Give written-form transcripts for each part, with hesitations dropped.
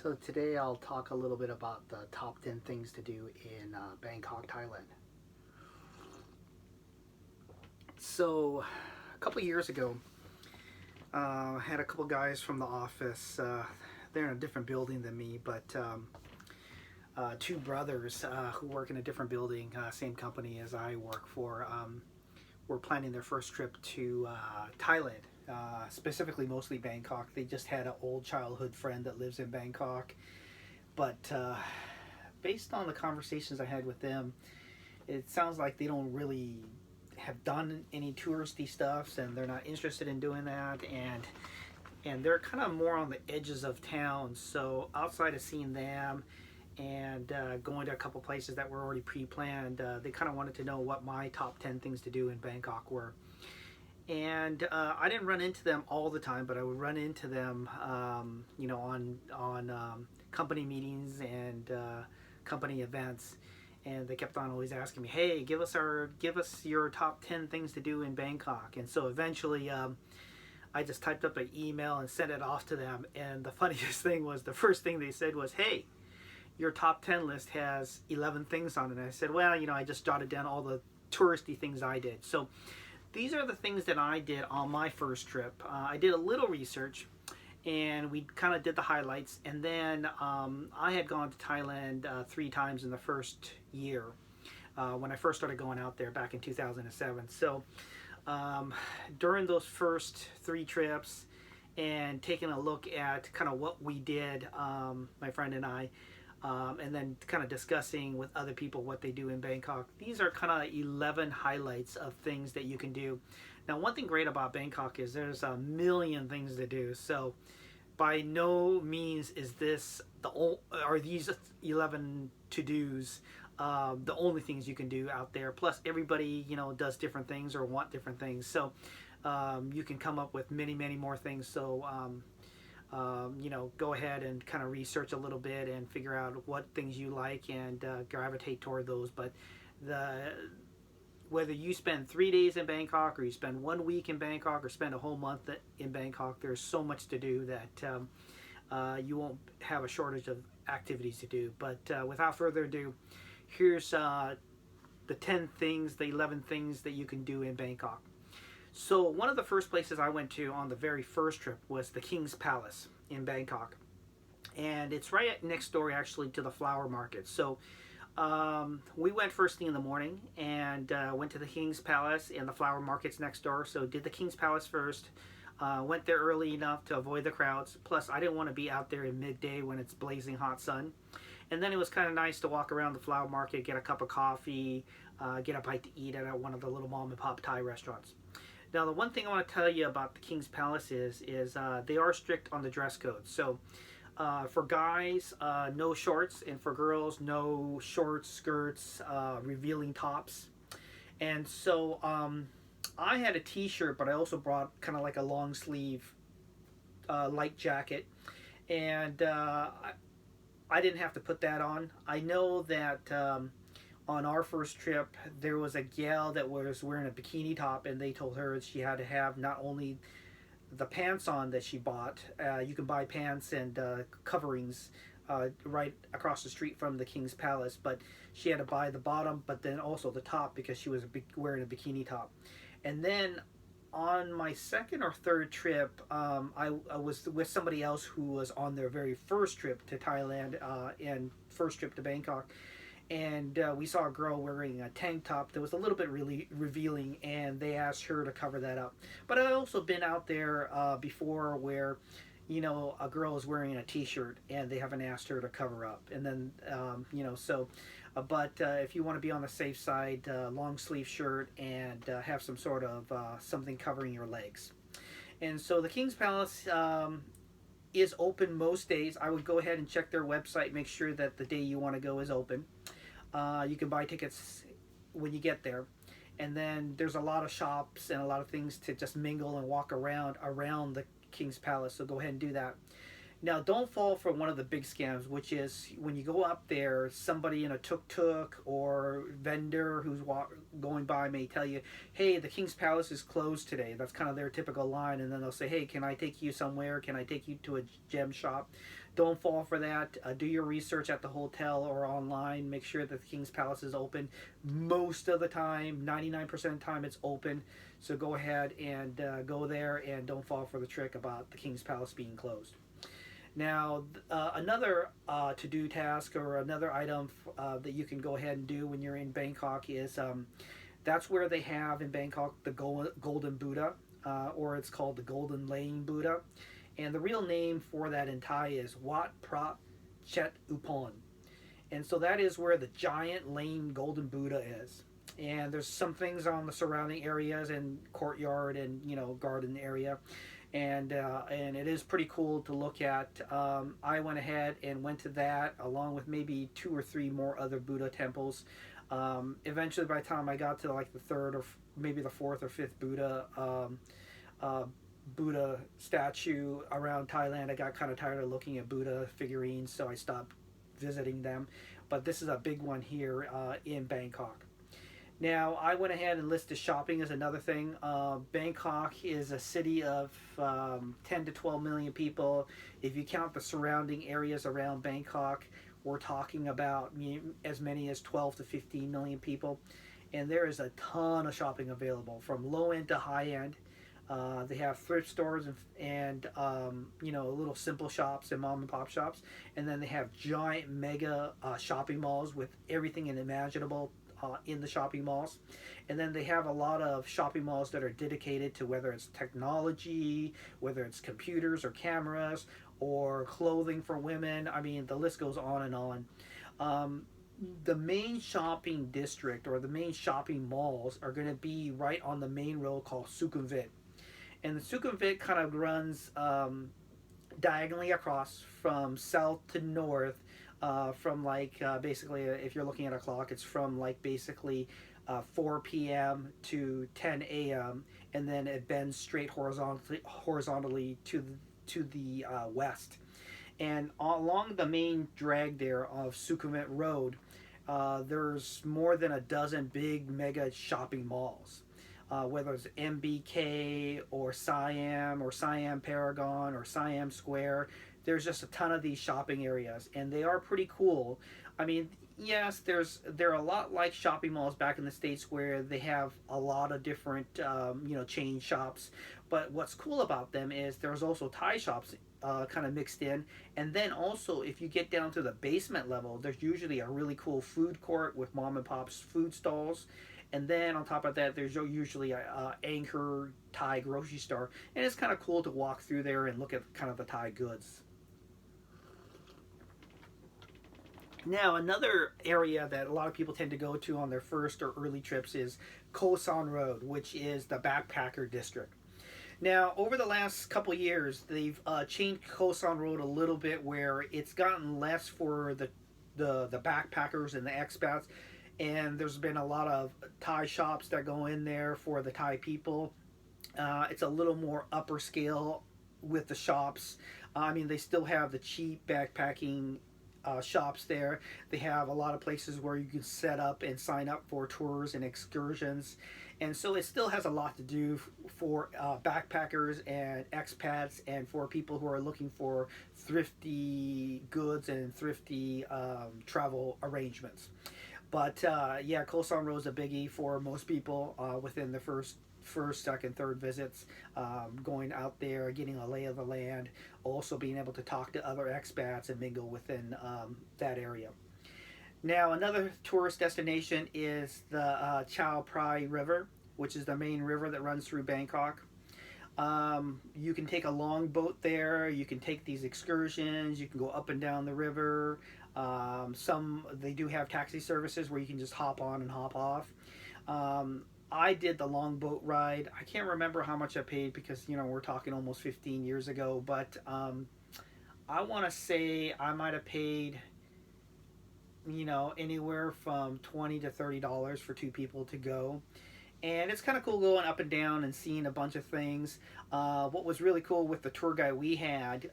So today I'll talk a little bit about the top 10 things to do in Bangkok, Thailand. So a couple years ago, I had a couple guys from the office. They're in a different building than me, but two brothers who work in a different building, same company as I work for, were planning their first trip to Thailand. Specifically, mostly Bangkok. They just had an old childhood friend that lives in Bangkok, but based on the conversations I had with them, it sounds like they don't really have done any touristy stuffs, and they're not interested in doing that, and they're kind of more on the edges of town. So outside of seeing them and going to a couple places that were already pre-planned, they kind of wanted to know what my top 10 things to do in Bangkok were. And I didn't run into them all the time, but I would run into them, on company meetings and company events, and they kept on always asking me, "Hey, give us your top 10 things to do in Bangkok." And so eventually, I just typed up an email and sent it off to them. And the funniest thing was, the first thing they said was, "Hey, your top 10 list has 11 things on it." And I said, "Well, I just jotted down all the touristy things I did." So these are the things that I did on my first trip. I did a little research, and we kind of did the highlights. And then I had gone to Thailand 3 times in the first year when I first started going out there back in 2007. So during those first 3 trips, and taking a look at kind of what we did, my friend and I, and then kind of discussing with other people what they do in Bangkok. These are kind of 11 highlights of things that you can do. Now, one thing great about Bangkok is there's a million things to do. So by no means is this are these 11 to-dos the only things you can do out there. Plus, everybody does different things or want different things. So you can come up with many, many more things. So go ahead and kind of research a little bit and figure out what things you like, and gravitate toward those. But whether you spend 3 days in Bangkok, or you spend 1 week in Bangkok, or spend a whole month in Bangkok, there's so much to do that you won't have a shortage of activities to do. But without further ado, here's the 11 things that you can do in Bangkok. So one of the first places I went to on the very first trip was the King's Palace in Bangkok. And it's right next door, actually, to the flower market. So we went first thing in the morning, and went to the King's Palace, and the flower market's next door. So did the King's Palace first. Went there early enough to avoid the crowds. Plus, I didn't want to be out there in midday when it's blazing hot sun. And then it was kind of nice to walk around the flower market, get a cup of coffee, get a bite to eat at one of the little mom and pop Thai restaurants. Now, the one thing I want to tell you about the King's Palace is they are strict on the dress code. So for guys, no shorts, and for girls, no shorts, skirts, revealing tops. And so I had a t-shirt, but I also brought kind of like a long sleeve light jacket. And I didn't have to put that on. I know that on our first trip, there was a gal that was wearing a bikini top, and they told her she had to have not only the pants on that she bought. You can buy pants and coverings right across the street from the King's Palace, but she had to buy the bottom, but then also the top, because she was wearing a bikini top. And then on my second or third trip, I was with somebody else who was on their very first trip to Thailand, and first trip to Bangkok. And we saw a girl wearing a tank top that was a little bit really revealing, and they asked her to cover that up. But I've also been out there before where, a girl is wearing a t-shirt and they haven't asked her to cover up. And then, but if you want to be on the safe side, long sleeve shirt, and have some sort of something covering your legs. And so the King's Palace is open most days. I would go ahead and check their website, make sure that the day you want to go is open. You can buy tickets when you get there. And then there's a lot of shops and a lot of things to just mingle and walk around the King's Palace. So go ahead and do that. Now, don't fall for one of the big scams, which is when you go up there, somebody in a tuk-tuk or vendor who's going by may tell you, "Hey, the King's Palace is closed today." That's kind of their typical line, and then they'll say, "Hey, can I take you somewhere? Can I take you to a gem shop?" Don't fall for that. Do your research at the hotel or online. Make sure that the King's Palace is open. Most of the time, 99% of the time, it's open. So go ahead and go there, and don't fall for the trick about the King's Palace being closed. Now, another to-do task or another item that you can go ahead and do when you're in Bangkok is that's where they have in Bangkok the Golden Buddha, or it's called the Golden Lane Buddha. And the real name for that in Thai is Wat Pra Chet Upon. And so that is where the giant lane Golden Buddha is. And there's some things on the surrounding areas and courtyard and garden area, and it is pretty cool to look at. I went ahead and went to that along with maybe 2 or 3 more other Buddha temples. Eventually, by the time I got to like the third or maybe the fourth or fifth Buddha statue around Thailand, I got kind of tired of looking at Buddha figurines, so I stopped visiting them. But this is a big one here in Bangkok. Now, I went ahead and listed shopping as another thing. Bangkok is a city of 10 to 12 million people. If you count the surrounding areas around Bangkok, we're talking about as many as 12 to 15 million people. And there is a ton of shopping available, from low end to high end. They have thrift stores and little simple shops and mom and pop shops. And then they have giant mega shopping malls with everything imaginable in the shopping malls. And then they have a lot of shopping malls that are dedicated to whether it's technology, whether it's computers or cameras, or clothing for women. I mean, the list goes on and on. The main shopping district or the main shopping malls are going to be right on the main road called Sukhumvit. And the Sukhumvit kind of runs diagonally across from south to north, from basically, if you're looking at a clock, it's from basically 4 p.m. to 10 a.m. and then it bends straight horizontally to the west. And along the main drag there of Sukhumvit Road, there's more than a dozen big mega shopping malls. Whether it's MBK or Siam Paragon or Siam Square, there's just a ton of these shopping areas, and they are pretty cool. I mean, yes, they're a lot like shopping malls back in the States where they have a lot of different chain shops. But what's cool about them is there's also Thai shops kind of mixed in, and then also if you get down to the basement level, there's usually a really cool food court with mom and pop's food stalls. And then on top of that, there's usually a anchor Thai grocery store, and it's kind of cool to walk through there and look at kind of the Thai goods. Now, another area that a lot of people tend to go to on their first or early trips is Koh San Road, which is the backpacker district. Now, over the last couple of years, they've changed Koh San Road a little bit, where it's gotten less for the backpackers and the expats. And there's been a lot of Thai shops that go in there for the Thai people. It's a little more upper scale with the shops. I mean, they still have the cheap backpacking shops there. They have a lot of places where you can set up and sign up for tours and excursions. And so it still has a lot to do for backpackers and expats and for people who are looking for thrifty goods and thrifty travel arrangements. But yeah, Koh San Road is a biggie for most people within the first, second, third visits. Going out there, getting a lay of the land, also being able to talk to other expats and mingle within that area. Now, another tourist destination is the Chao Prai River, which is the main river that runs through Bangkok. You can take a long boat there. You can take these excursions. You can go up and down the river. They do have taxi services where you can just hop on and hop off. I did the long boat ride. I can't remember how much I paid because we're talking almost 15 years ago. But I want to say I might have paid anywhere from $20 to $30 for 2 people to go. And it's kind of cool going up and down and seeing a bunch of things. What was really cool with the tour guide we had,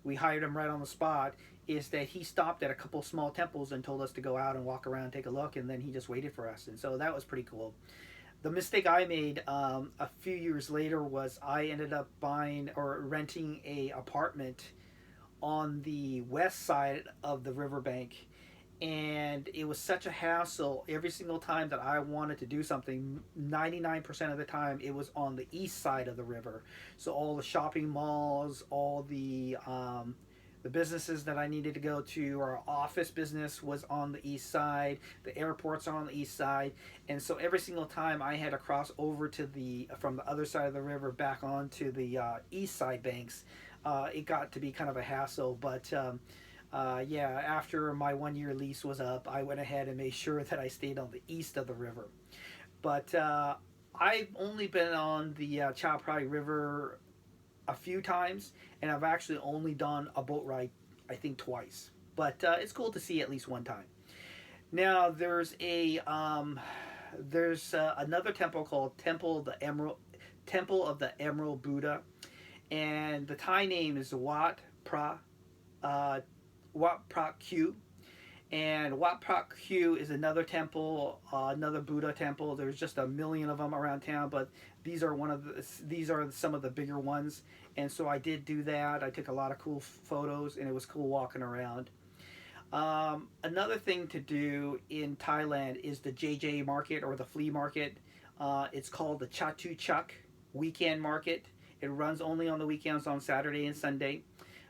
we hired him right on the spot, is that he stopped at a couple small temples and told us to go out and walk around and take a look, and then he just waited for us. And so that was pretty cool. The mistake I made a few years later was I ended up buying or renting a apartment on the west side of the riverbank, and it was such a hassle. Every single time that I wanted to do something, 99% of the time it was on the east side of the river. So all the shopping malls, all the businesses that I needed to go to, our office business was on the east side, the airports are on the east side, and so every single time I had to cross over to the from the other side of the river back onto the east side banks. It got to be kind of a hassle, but yeah, after my 1 year lease was up, I went ahead and made sure that I stayed on the east of the river. But I've only been on the Chao Prai River a few times, and I've actually only done a boat ride, I think, twice. But it's cool to see at least one time. Now there's another temple called Temple of the Emerald Buddha, and the Thai name is uh, Wat Pra Q. And Wat Pra Q is another temple, another Buddha temple. There's just a million of them around town, but these are some of the bigger ones. And so I did do that. I took a lot of cool photos, and it was cool walking around. Another thing to do in Thailand is the JJ market, or the flea market. It's called the Chatuchak weekend market. It runs only on the weekends, on Saturday and Sunday.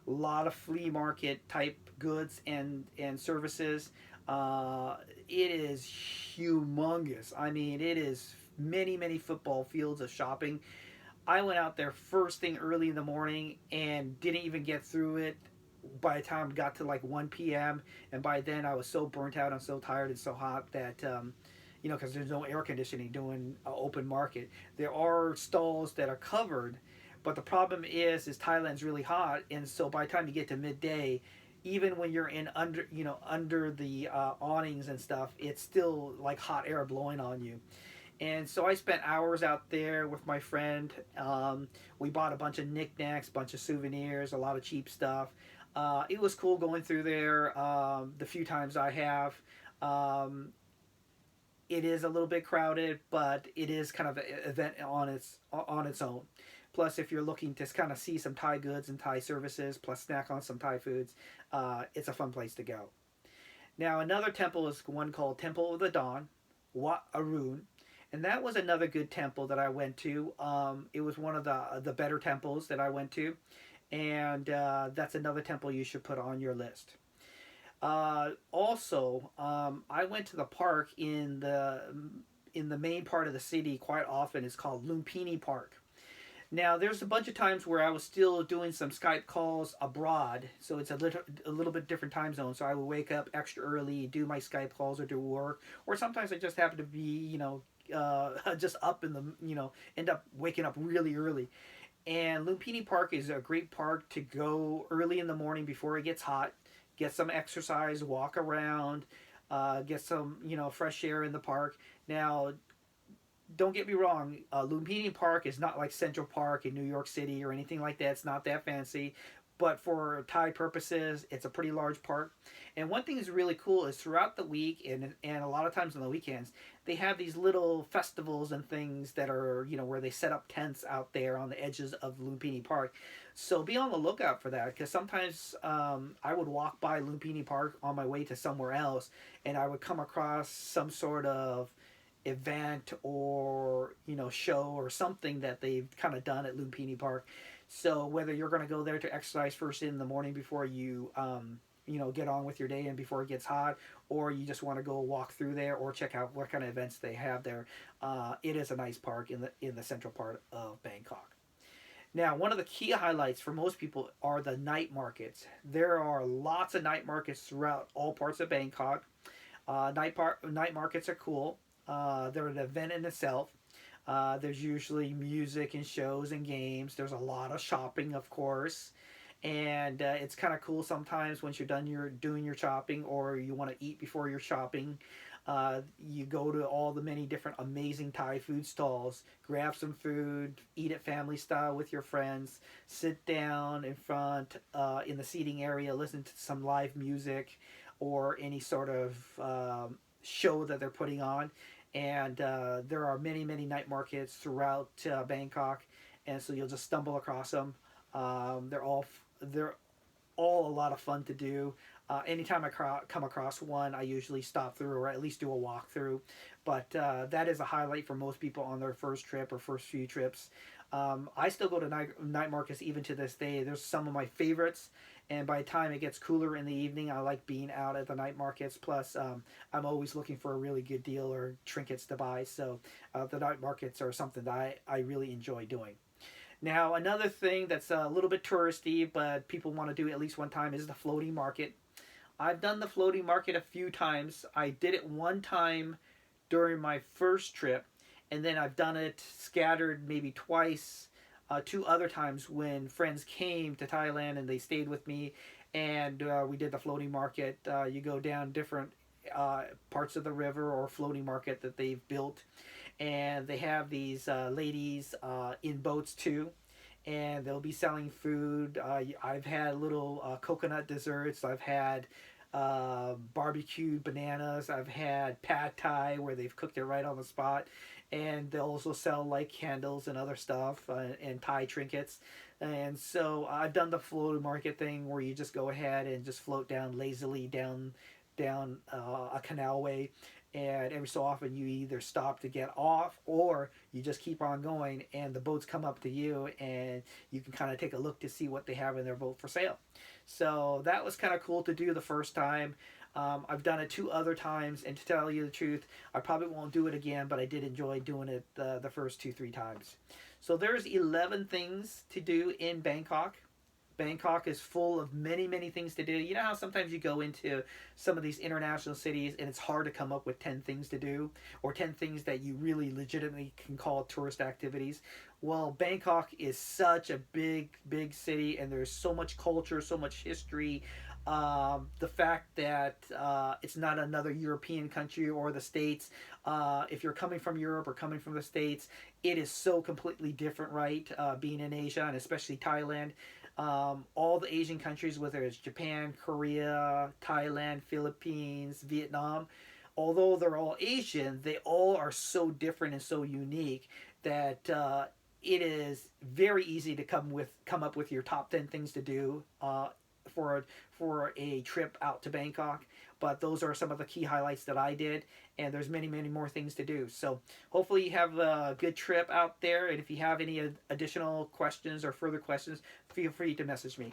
A lot of flea market type goods and services. It is humongous. I mean, it is many football fields of shopping. I went out there first thing early in the morning and didn't even get through it by the time I got to like 1 p.m. And by then I was so burnt out and so tired and so hot that because there's no air conditioning doing an open market. There are stalls that are covered, but the problem is Thailand's really hot, and so by the time you get to midday, even when you're in under the awnings and stuff, it's still like hot air blowing on you. And so I spent hours out there with my friend. We bought a bunch of knickknacks, bunch of souvenirs, a lot of cheap stuff. It was cool going through there the few times I have. It is a little bit crowded, but it is kind of an event on its own. Plus, if you're looking to kind of see some Thai goods and Thai services, plus snack on some Thai foods, it's a fun place to go. Now, another temple is one called Temple of the Dawn, Wat Arun, and that was another good temple that I went to. It was one of the better temples that I went to, and that's another temple you should put on your list. Also, I went to the park in the main part of the city quite often. It's called Lumpini Park. Now, there's a bunch of times where I was still doing some Skype calls abroad, so it's a little bit different time zone. So I would wake up extra early, do my Skype calls or do work, or sometimes I just happen to be, just up in end up waking up really early. And Lumpini Park is a great park to go early in the morning before it gets hot, get some exercise, walk around, get some, fresh air in the park. Now, don't get me wrong, Lumpini Park is not like Central Park in New York City or anything like that. It's not that fancy. But for Thai purposes, it's a pretty large park. And one thing that's really cool is throughout the week and a lot of times on the weekends, they have these little festivals and things that are, where they set up tents out there on the edges of Lumpini Park. So be on the lookout for that, because sometimes I would walk by Lumpini Park on my way to somewhere else, and I would come across some sort of event or show or something that they've kind of done at Lumpini Park. So whether you're going to go there to exercise first in the morning before you get on with your day and before it gets hot, or you just want to go walk through there or check out what kind of events they have there, it is a nice park in the central part of Bangkok. Now, one of the key highlights for most people are the night markets. There are lots of night markets throughout all parts of Bangkok. Night markets are cool. They're an event in itself. There's usually music and shows and games. There's a lot of shopping, of course. And it's kind of cool sometimes once you're done doing your shopping, or you want to eat before you're shopping. You go to all the many different amazing Thai food stalls, grab some food, eat it family style with your friends, sit down in front in the seating area, listen to some live music or any sort of show that they're putting on. And there are many, many night markets throughout Bangkok, and so you'll just stumble across them. They're all a lot of fun to do. Anytime I come across one, I usually stop through or at least do a walkthrough. But that is a highlight for most people on their first trip or first few trips. I still go to night markets even to this day. There's some of my favorites. And by the time it gets cooler in the evening, I like being out at the night markets. Plus, I'm always looking for a really good deal or trinkets to buy. So the night markets are something that I really enjoy doing. Now, another thing that's a little bit touristy, but people want to do at least one time, is the floating market. I've done the floating market a few times. I did it one time during my first trip, and then I've done it scattered maybe twice, two other times when friends came to Thailand and they stayed with me, and we did the floating market. You go down different parts of the river or floating market that they've built, and they have these ladies in boats too, and they'll be selling food. I've had little coconut desserts. I've had barbecued bananas. I've had pad thai where they've cooked it right on the spot, and they'll also sell like candles and other stuff and Thai trinkets. And so I've done the floating market thing where you just go ahead and just float down lazily down a canalway, and every so often you either stop to get off or you just keep on going, and the boats come up to you and you can kind of take a look to see what they have in their boat for sale. So that was kind of cool to do the first time. I've done it two other times, and to tell you the truth, I probably won't do it again, but I did enjoy doing it the first 2-3 times. So there's 11 things to do in Bangkok. Bangkok is full of many, many things to do. You know how sometimes you go into some of these international cities and it's hard to come up with 10 things to do or 10 things that you really legitimately can call tourist activities? Well, Bangkok is such a big, big city, and there's so much culture, so much history. The fact that it's not another European country or the States. If you're coming from Europe or coming from the States, it is so completely different, right? Being in Asia and especially Thailand. All the Asian countries, whether it's Japan, Korea, Thailand, Philippines, Vietnam, although they're all Asian, they all are so different and so unique that it is very easy to come up with your top 10 things to do for a trip out to Bangkok. But those are some of the key highlights that I did, and there's many, many more things to do. So hopefully you have a good trip out there, and if you have any additional questions or further questions, feel free to message me.